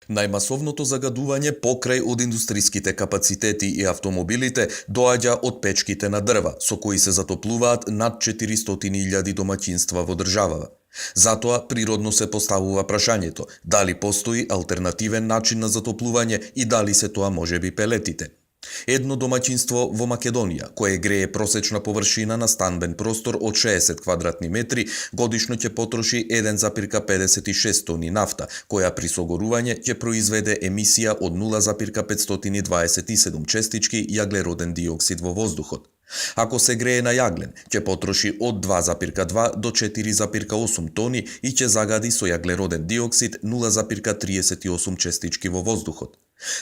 Најмасовното загадување покрај од индустриските капацитети и автомобилите доаѓа од печките на дрва, со кои се затоплуваат над 400.000 домаќинства во државава. Затоа природно се поставува прашањето дали постои алтернативен начин на затоплување и дали се тоа можеби пелетите. Едно домаќинство во Македонија, кое грее просечна површина на станбен простор од 60 квадратни метри, годишно ќе потроши 1,56 тони нафта, која при согорување ќе произведе емисија од 0,527 честички јаглероден диоксид во воздухот. Ако се грее на јаглен, ќе потроши од 2,2 до 4,8 тони и ќе загади со јаглероден диоксид 0,38 честички во воздухот.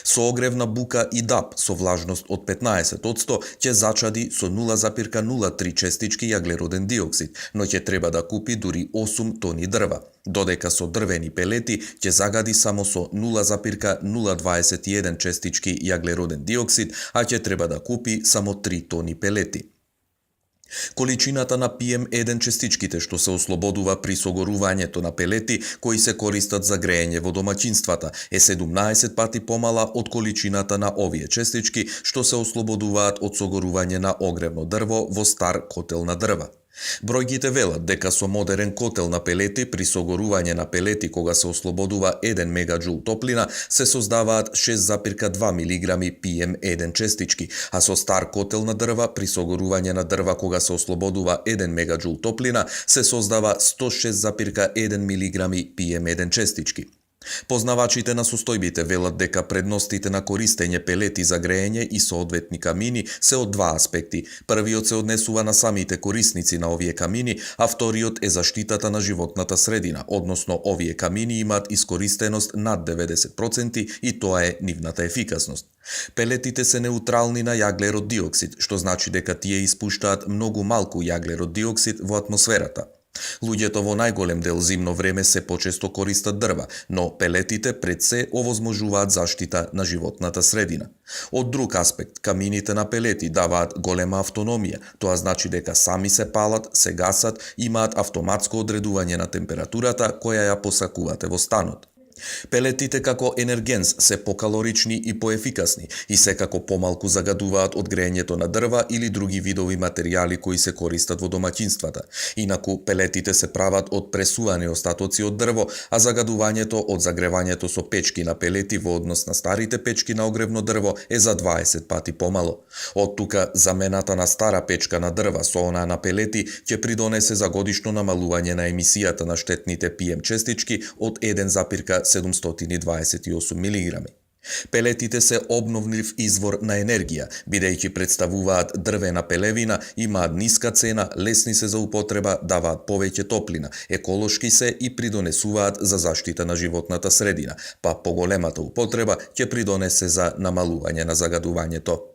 Со огрев на бука и дап со влажност од 15% ќе зачади со 0,03 честички јаглероден диоксид, но ќе треба да купи дури 8 тони дрва, додека со дрвени пелети ќе загади само со 0,021 честички јаглероден диоксид, а ќе треба да купи само 3 тони пелети. Количината на PM1 честичките што се ослободува при согорувањето на пелети кои се користат за греење во домаќинствата е 17 пати помала од количината на овие честички што се ослободуваат од согорување на огревно дрво во стар котел на дрва. Бројките велат дека со модерен котел на пелети при согорување на пелети кога се ослободува 1 мегаџул топлина се создаваат 6,2 милиграми PM1 честички, а со стар котел на дрва при согорување на дрва кога се ослободува 1 мегаџул топлина се создава 106,1 милиграми PM1 честички. Познавачите на состојбите велат дека предностите на користење пелети за греење и соодветни камини се од два аспекти. Првиот се однесува на самите корисници на овие камини, а вториот е заштитата на животната средина, односно овие камини имаат искористеност над 90% и тоа е нивната ефикасност. Пелетите се неутрални на јаглерод диоксид, што значи дека тие испуштаат многу малку јаглерод диоксид во атмосферата. Луѓето во најголем дел зимно време се почесто користат дрва, но пелетите пред се овозможуваат заштита на животната средина. Од друг аспект, камините на пелети даваат голема автономија, тоа значи дека сами се палат, се гасат, имаат автоматско одредување на температурата која ја посакувате во станот. Пелетите како енергенс се покалорични и поефикасни и секако помалку загадуваат од греењето на дрва или други видови материјали кои се користат во домаќинствата. Инаку пелетите се прават од пресувани остатоци од дрво, а загадувањето од загревањето со печки на пелети во однос на старите печки на огревно дрво е за 20 пати помало. Од тука замената на стара печка на дрва со онаа на пелети ќе придонесе за годишно намалување на емисијата на штетните PM честички од 1,728 милиграми. Пелетите се обновлив извор на енергија, бидејќи представуваат дрвена пелевина, имаат ниска цена, лесни се за употреба, даваат повеќе топлина, еколошки се и придонесуваат за заштита на животната средина, па поголемата употреба ќе придонесе за намалување на загадувањето.